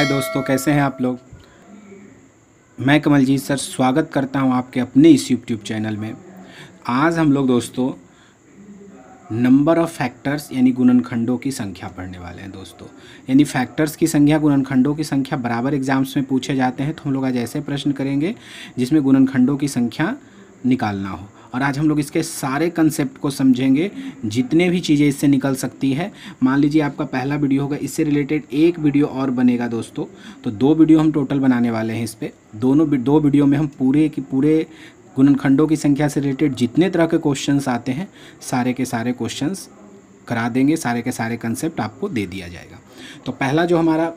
हाय दोस्तों, कैसे हैं आप लोग। मैं कमलजीत सर स्वागत करता हूं आपके अपने इस यूट्यूब चैनल में। आज हम लोग दोस्तों नंबर ऑफ़ फैक्टर्स यानी गुणनखंडों की संख्या पढ़ने वाले हैं दोस्तों। यानी फैक्टर्स की संख्या, गुणनखंडों की संख्या बराबर एग्जाम्स में पूछे जाते हैं, तो हम लोग आज ऐसे प्रश्न करेंगे जिसमें गुणनखंडों की संख्या निकालना हो। और आज हम लोग इसके सारे कंसेप्ट को समझेंगे, जितने भी चीज़ें इससे निकल सकती है। मान लीजिए आपका पहला वीडियो होगा, इससे रिलेटेड एक वीडियो और बनेगा दोस्तों, तो 2 वीडियो हम टोटल बनाने वाले हैं इस पर। दो वीडियो में हम पूरे गुणनखंडों की संख्या से रिलेटेड जितने तरह के क्वेश्चंस आते हैं सारे के सारे क्वेश्चंस करा देंगे, सारे के सारे कंसेप्ट आपको दे दिया जाएगा। तो पहला जो हमारा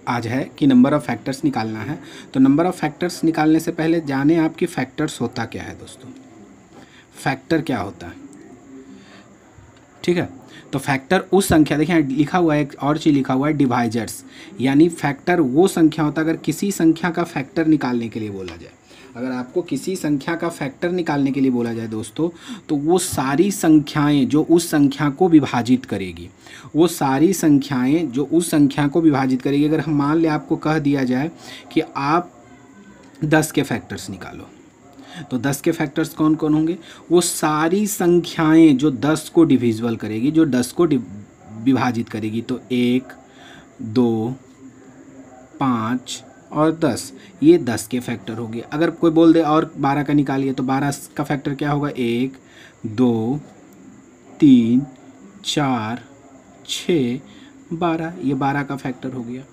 आज है कि नंबर ऑफ़ फैक्टर्स निकालना है। तो नंबर ऑफ़ फैक्टर्स निकालने से पहले जाने आपकी फैक्टर्स होता क्या है दोस्तों। फैक्टर क्या होता है, ठीक है। तो फैक्टर उस संख्या, देखिए लिखा हुआ है, एक और चीज़ लिखा हुआ है डिवाइजर्स, यानी फैक्टर वो संख्या होता है अगर किसी संख्या का फैक्टर निकालने के लिए बोला जाए। अगर आपको किसी संख्या का फैक्टर निकालने के लिए बोला जाए दोस्तों, तो वो सारी संख्याएं जो उस संख्या को विभाजित करेगी, वो सारी संख्याएं जो उस संख्या को विभाजित करेगी। अगर हम मान लें आपको कह दिया जाए कि आप 10 के फैक्टर्स निकालो, तो 10 के फैक्टर्स कौन कौन होंगे। वो सारी संख्याएं जो 10 को डिविजिबल करेगी, जो 10 को विभाजित करेगी। तो 1, 2, 5 और 10, ये 10 के फैक्टर हो गए। अगर कोई बोल दे और 12 का निकालिए, तो 12 का फैक्टर क्या होगा। 1, 2, 3, 4, 6, 12, ये 12 का फैक्टर हो गया।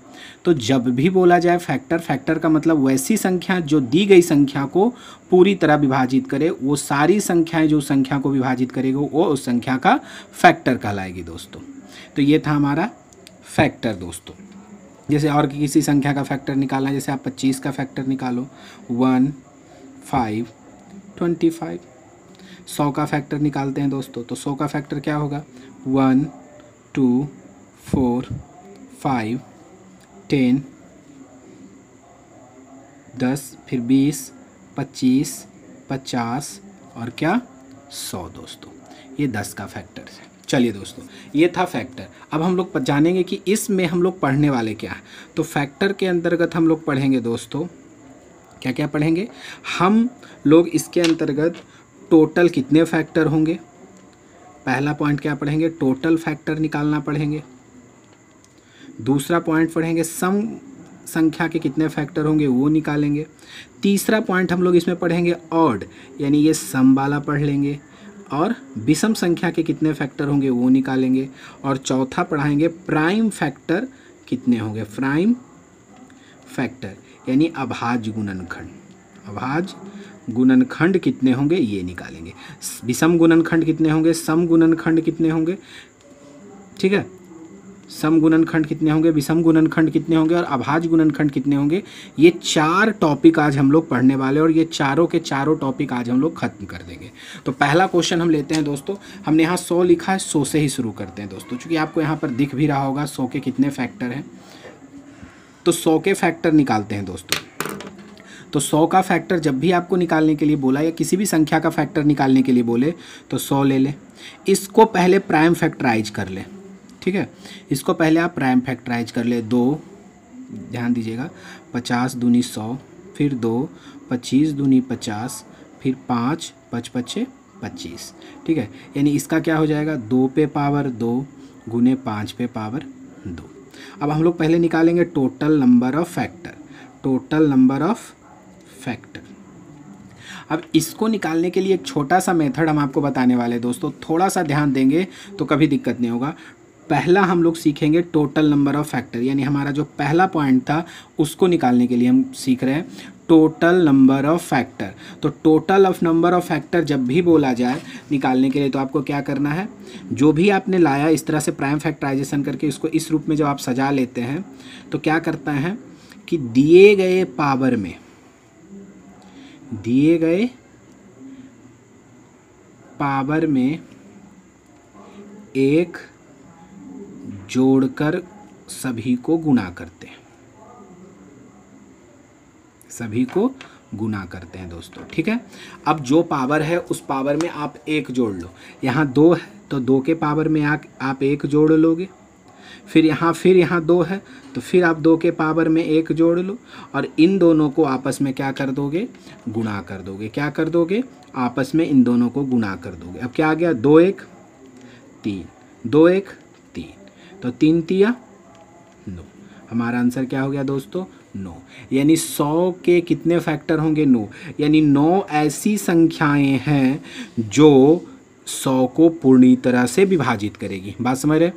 तो जब भी बोला जाए फैक्टर, फैक्टर का मतलब वैसी संख्या जो दी गई संख्या को पूरी तरह विभाजित करे। वो सारी संख्याएं जो संख्या को विभाजित करेगी वो उस संख्या का फैक्टर कहलाएगी दोस्तों। तो ये था हमारा फैक्टर दोस्तों। जैसे और किसी संख्या का फैक्टर निकालना, जैसे आप 25 का फैक्टर निकालो, 1, 5, 25। 100 का फैक्टर निकालते हैं दोस्तों, तो 100 का फैक्टर क्या होगा। 1, 2, 4, 5, 10, 10, फिर 20, 25, 50 और क्या 100 दोस्तों। ये 10 का फैक्टर है। चलिए दोस्तों, ये था फैक्टर। अब हम लोग जानेंगे कि इसमें हम लोग पढ़ने वाले क्या है। तो फैक्टर के अंतर्गत हम लोग पढ़ेंगे दोस्तों, क्या क्या पढ़ेंगे हम लोग इसके अंतर्गत। टोटल कितने फैक्टर होंगे, पहला पॉइंट क्या पढ़ेंगे, टोटल फैक्टर निकालना पढ़ेंगे। दूसरा पॉइंट पढ़ेंगे सम संख्या के कितने फैक्टर होंगे, वो निकालेंगे। तीसरा पॉइंट हम लोग इसमें पढ़ेंगे ऑड, यानी ये सम वाला पढ़ लेंगे। और विषम संख्या के कितने फैक्टर होंगे वो निकालेंगे। और चौथा पढ़ाएंगे प्राइम फैक्टर कितने होंगे, प्राइम फैक्टर यानी अभाज्य गुणनखंड। अभाज्य गुणनखंड कितने होंगे ये निकालेंगे। विषम गुणनखंड कितने होंगे, सम गुणनखंड कितने होंगे, ठीक है। सम गुणनखंड कितने होंगे, विषम गुणनखंड कितने होंगे और अभाज्य गुणनखंड कितने होंगे। ये 4 टॉपिक आज हम लोग पढ़ने वाले, और ये चारों के चारों टॉपिक आज हम लोग खत्म कर देंगे। तो पहला क्वेश्चन हम लेते हैं दोस्तों। हमने यहाँ 100 लिखा है, 100 से ही शुरू करते हैं दोस्तों, क्योंकि आपको यहाँ पर दिख भी रहा होगा 100 के कितने फैक्टर हैं। तो 100 के फैक्टर निकालते हैं दोस्तों। तो 100 का फैक्टर जब भी आपको निकालने के लिए बोला, या किसी भी संख्या का फैक्टर निकालने के लिए बोले, तो 100 ले लें। इसको पहले प्राइम फैक्टराइज कर लें, ठीक है। इसको पहले आप प्राइम फैक्टराइज कर ले। 2, ध्यान दीजिएगा, 50 दूनी 100, फिर 2, 25 दूनी 50, फिर 5, 5 पच्चे 25, ठीक है। यानी इसका क्या हो जाएगा, 2 पे पावर 2 गुने 5 पे पावर 2। अब हम लोग पहले निकालेंगे total number of factor. Total number of factor. अब इसको निकालने के लिए एक छोटा सा मेथड हम आपको बताने वाले दोस्तों, थोड़ा सा ध्यान देंगे तो कभी दिक्कत नहीं होगा। पहला हम लोग सीखेंगे टोटल नंबर ऑफ फैक्टर, यानी हमारा जो पहला पॉइंट था उसको निकालने के लिए हम सीख रहे हैं टोटल नंबर ऑफ फैक्टर। तो total of number of factor जब भी बोला जाए निकालने के लिए, तो आपको क्या करना है, जो भी आपने लाया इस तरह से प्राइम फैक्टराइजेशन करके इसको इस रूप में जब आप सजा लेते हैं, तो क्या करता है कि दिए गए पावर में, दिए गए पावर में एक जोड़कर सभी को गुणा करते हैं, सभी को गुना करते हैं दोस्तों, ठीक है। अब जो पावर है उस पावर में आप 1 जोड़ लो। यहाँ 2 है तो 2 के पावर में आप 1 जोड़ लोगे। फिर यहाँ 2 है, तो फिर आप 2 के पावर में 1 जोड़ लो और इन दोनों को आपस में क्या कर दोगे, गुणा कर दोगे। क्या कर दोगे, आपस में इन दोनों को गुणा कर दोगे। अब क्या आ गया, 2 1 3, 2 1 3, तो 3 तिया 9। हमारा आंसर क्या हो गया दोस्तों, 9। यानी 100 के कितने फैक्टर होंगे, 9। यानी 9 ऐसी संख्याएं हैं जो 100 को पूरी तरह से विभाजित करेगी। बात समझ रहे,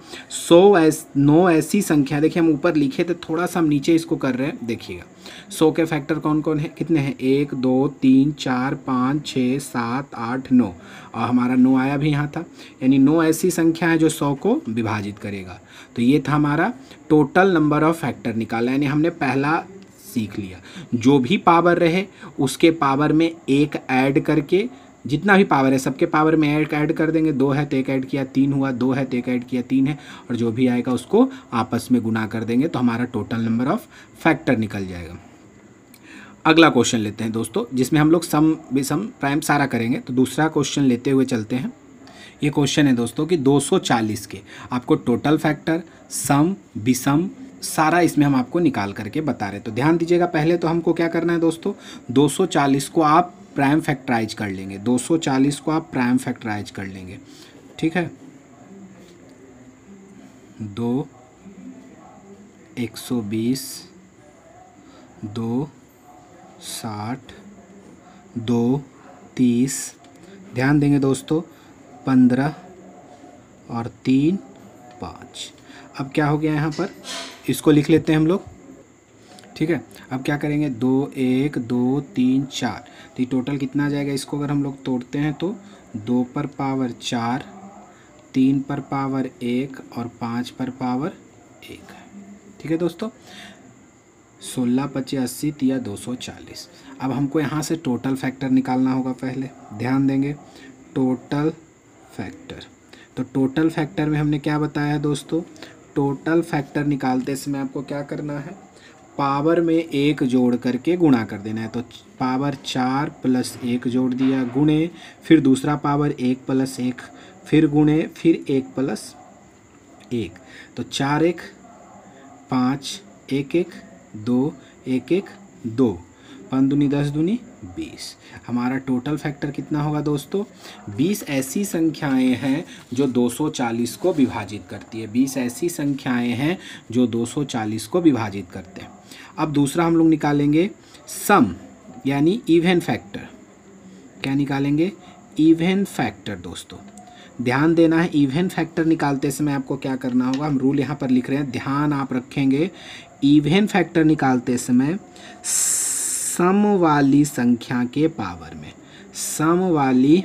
9 ऐसी संख्या, देखिए हम ऊपर लिखे थे, थोड़ा सा हम नीचे इसको कर रहे हैं, देखिएगा 100 के फैक्टर कौन कौन है, कितने हैं, 1 2 3 4 5 6 7 8 9, और हमारा 9 आया भी यहाँ था। यानी 9 ऐसी संख्या है जो 100 को विभाजित करेगा। तो ये था हमारा टोटल नंबर ऑफ फैक्टर निकाला। यानी हमने पहला सीख लिया, जो भी पावर रहे उसके पावर में 1 ऐड करके, जितना भी पावर है सबके पावर में ऐड कर देंगे। 2 है तो 1 ऐड किया 3 हुआ, 2 है तो 1 ऐड किया 3 है, और जो भी आएगा उसको आपस में गुना कर देंगे तो हमारा टोटल नंबर ऑफ फैक्टर निकल जाएगा। अगला क्वेश्चन लेते हैं दोस्तों, जिसमें हम लोग सम विषम प्राइम सारा करेंगे। तो दूसरा क्वेश्चन लेते हुए चलते हैं। ये क्वेश्चन है दोस्तों कि 240 के आपको टोटल फैक्टर, सम, विषम सारा इसमें हम आपको निकाल करके बता रहे हैं। तो ध्यान दीजिएगा, पहले तो हमको क्या करना है दोस्तों, 240 को आप प्राइम फैक्टराइज कर लेंगे। 240 को आप प्राइम फैक्टराइज कर लेंगे, ठीक है। 2 120, 2 60, 2 30, ध्यान देंगे दोस्तों 15 और 3 5। अब क्या हो गया यहाँ पर, इसको लिख लेते हैं हम लोग, ठीक है। अब क्या करेंगे, 2 1 2 3 4, तो ये टोटल कितना आ जाएगा, इसको अगर हम लोग तोड़ते हैं तो 2 पर पावर 4, 3 पर पावर 1 और 5 पर पावर 1 है, ठीक है दोस्तों। 16 25 80 तिया 240। अब हमको यहाँ से टोटल फैक्टर निकालना होगा। पहले ध्यान देंगे, टोटल फैक्टर। तो टोटल फैक्टर में हमने क्या बताया है दोस्तों, टोटल फैक्टर निकालते समय आपको क्या करना है, पावर में 1 जोड़ करके गुणा कर देना है। तो पावर 4 प्लस 1 जोड़ दिया, गुणे, फिर दूसरा पावर 1 प्लस 1, फिर गुणे, फिर 1 प्लस 1, तो 4 1 5 1 1 2 1 1 2, 5 दूनी 10 दूनी 20। हमारा टोटल फैक्टर कितना होगा दोस्तों, 20 ऐसी संख्याएं हैं जो 240 को विभाजित करती है। 20 ऐसी संख्याएं हैं जो 240 को विभाजित करते हैं। अब दूसरा हम लोग निकालेंगे सम, यानी इवन फैक्टर। क्या निकालेंगे, इवन फैक्टर। दोस्तों ध्यान देना है, इवन फैक्टर निकालते समय आपको क्या करना होगा, हम रूल यहाँ पर लिख रहे हैं, ध्यान आप रखेंगे। इवन फैक्टर निकालते समय सम वाली संख्या के पावर में, सम वाली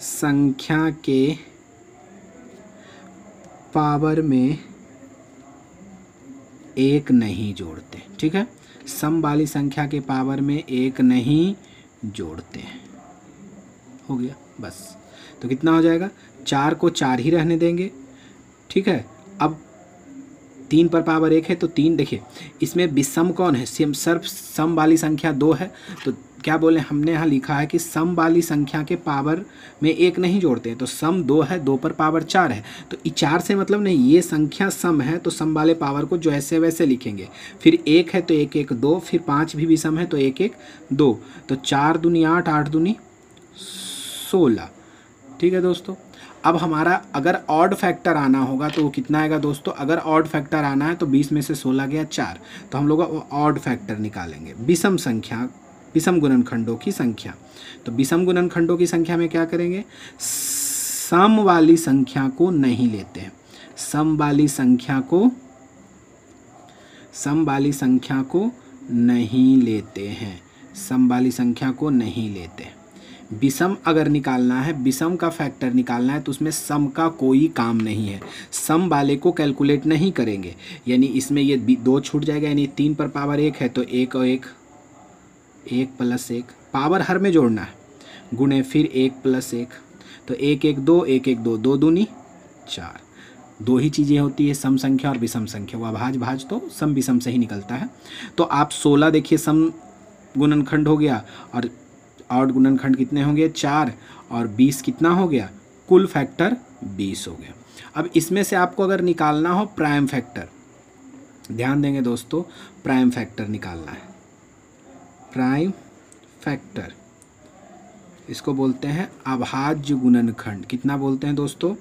संख्या के पावर में 1 नहीं जोड़ते, ठीक है। सम वाली संख्या के पावर में 1 नहीं जोड़ते हैं, हो गया बस। तो कितना हो जाएगा, 4 को 4 ही रहने देंगे, ठीक है। अब 3 पर पावर 1 है तो 3, देखिए इसमें विषम कौन है, सिर्फ सम वाली संख्या 2 है। तो क्या बोले, हमने यहाँ लिखा है कि सम वाली संख्या के पावर में 1 नहीं जोड़ते हैं। तो सम 2 है, 2 पर पावर 4 है, तो 4 से मतलब नहीं, ये संख्या सम है तो सम वाले पावर को जो ऐसे वैसे लिखेंगे। फिर 1 है तो 1 1 2, फिर 5 भी विषम है तो 1 1 2, तो 4 दूनी 8, 8 दूनी 16, ठीक है दोस्तों। अब हमारा अगर ऑड फैक्टर आना होगा तो वो कितना आएगा दोस्तों, अगर ऑड फैक्टर आना है तो 20 में से 16 गया 4, तो हम लोग ऑड फैक्टर निकालेंगे। विषम संख्या, विषम गुणनखंडों की संख्या। तो विषम गुणनखंडों की संख्या में क्या करेंगे, सम वाली संख्या को नहीं लेते हैं, सम वाली संख्या को, सम वाली संख्या को नहीं लेते हैं, सम वाली संख्या को नहीं लेते। विषम अगर निकालना है, विषम का फैक्टर निकालना है तो उसमें सम का कोई काम नहीं है, सम वाले को कैलकुलेट नहीं करेंगे। यानी इसमें ये 2 छूट जाएगा, यानी 3 पर पावर 1 है तो 1 और 1, 1 प्लस 1, पावर हर में जोड़ना है, गुणे फिर 1 प्लस 1, तो 1 1 2, 1 1 2, 2 दूनी 4। 2 ही चीज़ें होती है, सम संख्या और विषम संख्या। वो भाज भाज तो सम विषम से ही निकलता है। तो आप 16 देखिए सम गुणनखंड हो गया, और ऑड गुणनखंड कितने होंगे 4, और 20 कितना हो गया, कुल फैक्टर 20 हो गया। अब इसमें से आपको अगर निकालना हो प्राइम फैक्टर, ध्यान देंगे दोस्तों, प्राइम फैक्टर निकालना है। प्राइम फैक्टर इसको बोलते हैं अभाज्य गुणनखंड। कितना बोलते हैं दोस्तों?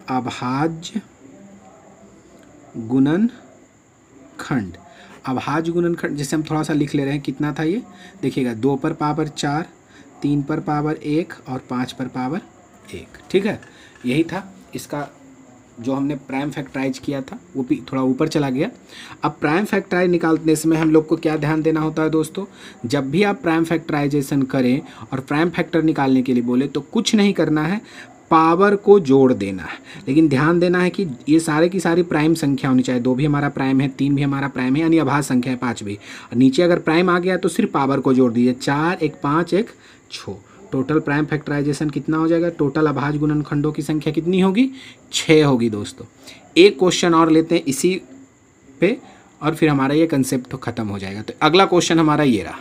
अभाज्य गुणनखंड। अभाज्य गुणनखंड जैसे हम थोड़ा सा लिख ले रहे हैं, कितना था ये देखिएगा, 2 पर पावर 4, 3 पर पावर 1 और 5 पर पावर 1। ठीक है, यही था इसका जो हमने प्राइम फैक्टराइज किया था, वो भी थोड़ा ऊपर चला गया। अब प्राइम फैक्टराइज निकालने समय हम लोग को क्या ध्यान देना होता है दोस्तों? जब भी आप प्राइम फैक्टराइजेशन करें और प्राइम फैक्टर निकालने के लिए बोले तो कुछ नहीं करना है, पावर को जोड़ देना है। लेकिन ध्यान देना है कि ये सारे की सारी प्राइम संख्या होनी चाहिए। 2 भी हमारा प्राइम है, 3 भी हमारा प्राइम है, यानी अभाज्य संख्या है 5 भी। नीचे अगर प्राइम आ गया तो सिर्फ पावर को जोड़ दीजिए, 4, 1 5, 1 6। टोटल प्राइम फैक्टराइजेशन कितना हो जाएगा? टोटल अभाज्य गुणनखंडों की संख्या कितनी होगी? 6 होगी दोस्तों। एक क्वेश्चन और लेते हैं इसी पे और फिर हमारा ये कंसेप्ट तो खत्म हो जाएगा। तो अगला क्वेश्चन हमारा ये रहा।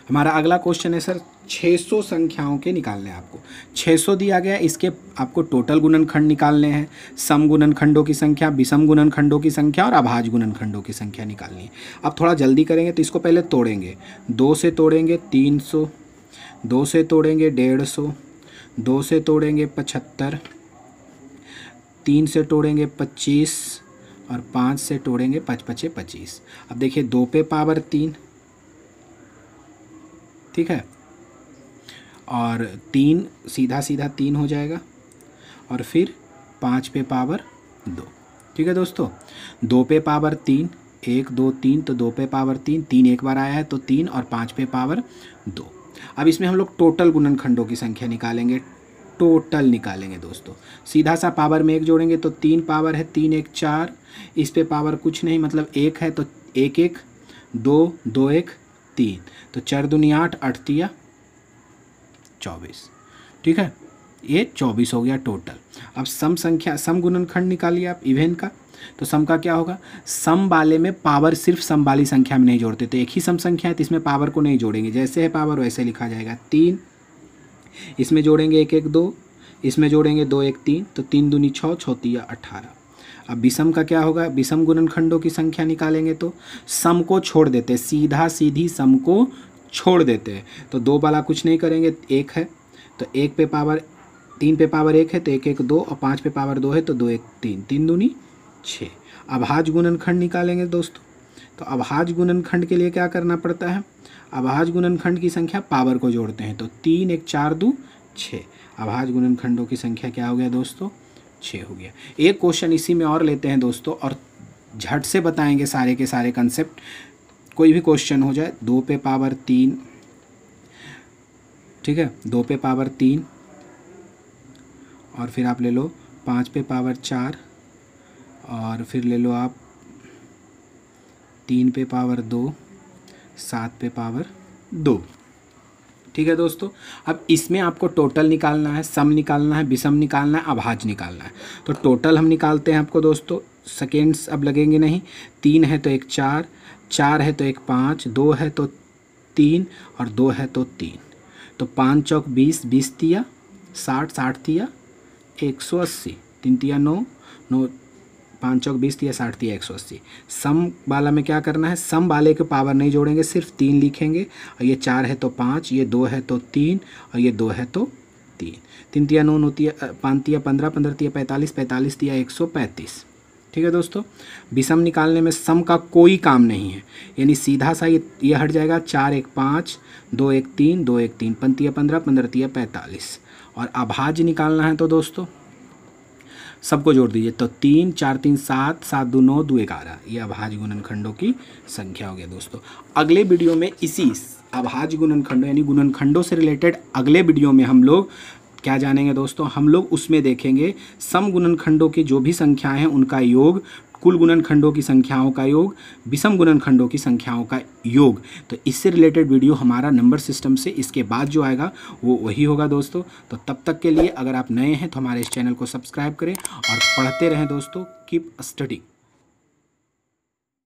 हमारा अगला क्वेश्चन है सर 600 संख्याओं के निकालने हैं आपको। 600 दिया गया, इसके आपको टोटल गुणनखंड निकालने हैं, सम गुणनखंडों की संख्या, विषम गुणनखंडों की संख्या और अभाज्य गुणनखंडों की संख्या निकालनी है। अब थोड़ा जल्दी करेंगे तो इसको पहले तोड़ेंगे। 2 से तोड़ेंगे 300, 2 से तोड़ेंगे 150, 2 से तोड़ेंगे 75, 3 से तोड़ेंगे 25 और 5 से तोड़ेंगे 5 5 25। अब देखिए 2 पे पावर 3, ठीक है, और 3 सीधा सीधा 3 हो जाएगा और फिर 5 पे पावर 2। ठीक है दोस्तों, 2 पे पावर 3, 1 2 3, तो 2 पे पावर 3, 3 एक बार आया है तो 3 और 5 पे पावर 2। अब इसमें हम लोग टोटल गुणनखंडों की संख्या निकालेंगे। टोटल निकालेंगे दोस्तों, सीधा सा पावर में 1 जोड़ेंगे तो 3 पावर है, 3 1 4, इस पे पावर कुछ नहीं, मतलब 1 है तो 1 1 2 2 1 3, तो 4 दूनी 8, 8 तिया 24। ठीक है, ये 24 हो गया टोटल। अब सम संख्या, सम गुणनखंड निकालिए आप इवेन का, तो सम का क्या होगा? सम वाले में पावर सिर्फ सम वाली संख्या में नहीं जोड़ते, तो एक ही सम संख्या है तो इसमें पावर को नहीं जोड़ेंगे, जैसे है पावर वैसे लिखा जाएगा। 3 इसमें जोड़ेंगे 1 1 2, इसमें जोड़ेंगे 2 1 3, तो 3 दूनी 6, 6 तिया 18। अब विषम का क्या होगा? विषम गुणनखंडों की संख्या निकालेंगे तो सम को छोड़ देते हैं, सीधा सीधी सम को छोड़ देते हैं। तो 2 वाला कुछ नहीं करेंगे, 1 है तो 1 पे पावर 3 पे पावर 1 है तो 1 1 2 और 5 पे पावर 2 है तो 2 1 3, 3 दूनी 6। अभाज्य गुणनखंड निकालेंगे दोस्तों, तो अभाज्य गुणनखंड के लिए क्या करना पड़ता है? अभाज्य गुणनखंड की संख्या पावर को जोड़ते हैं, तो 3 1 4 2 6। अभाज्य गुणनखंडों की संख्या क्या हो गया दोस्तों? 6 हो गया। एक क्वेश्चन इसी में और लेते हैं दोस्तों और झट से बताएंगे सारे के सारे कंसेप्ट, कोई भी क्वेश्चन हो जाए। 2 पे पावर 3, ठीक है, 2 पे पावर 3 और फिर आप ले लो 5 पे पावर 4 और फिर ले लो आप 3 पे पावर 2, 7 पे पावर 2। ठीक है दोस्तों, अब इसमें आपको टोटल निकालना है, सम निकालना है, विषम निकालना है, अभाज्य निकालना है। तो टोटल हम निकालते हैं आपको दोस्तों, सेकेंड्स अब लगेंगे नहीं। 3 है तो 1 4, 4 है तो 1 5, 2 है तो 3 और 2 है तो 3, तो 5 चौक 20, 20 तिया 60, 60 तिया 180, 3 तिया 9, 9 5 चौक 20 तिया 60 तिया 180। सम वाला में क्या करना है? सम वाले के पावर नहीं जोड़ेंगे, सिर्फ 3 लिखेंगे, और ये 4 है तो 5, ये 2 है तो 3 और ये 2 है तो 3। 3 तिया 9, 9 तिया 5 तिया 15, 15 तिया 45, 45 तिया 135। ठीक है दोस्तों, विषम निकालने में सम का कोई काम नहीं है, यानी सीधा सा ये हट जाएगा। 4 1 5, 2 1 3, 2 1 3, 5 तिया 15, 15 तिया 45। और अभाज्य निकालना है तो दोस्तों सबको जोड़ दीजिए, तो 3 4 3 7, 7 2 9, 2 11, ये अभाज्य गुणनखंडों की संख्या हो गया दोस्तों। अगले वीडियो में इसी अभाज्य गुणनखंडों यानी गुणनखंडों से रिलेटेड अगले वीडियो में हम लोग क्या जानेंगे दोस्तों? हम लोग उसमें देखेंगे सम गुणनखंडों की जो भी संख्याएं हैं उनका योग, कुल गुणनखंडों की संख्याओं का योग, विषम गुणनखंडों की संख्याओं का योग। तो इससे रिलेटेड वीडियो हमारा नंबर सिस्टम से इसके बाद जो आएगा वो वही होगा दोस्तों। तो तब तक के लिए अगर आप नए हैं तो हमारे इस चैनल को सब्सक्राइब करें और पढ़ते रहें दोस्तों। Keep studying.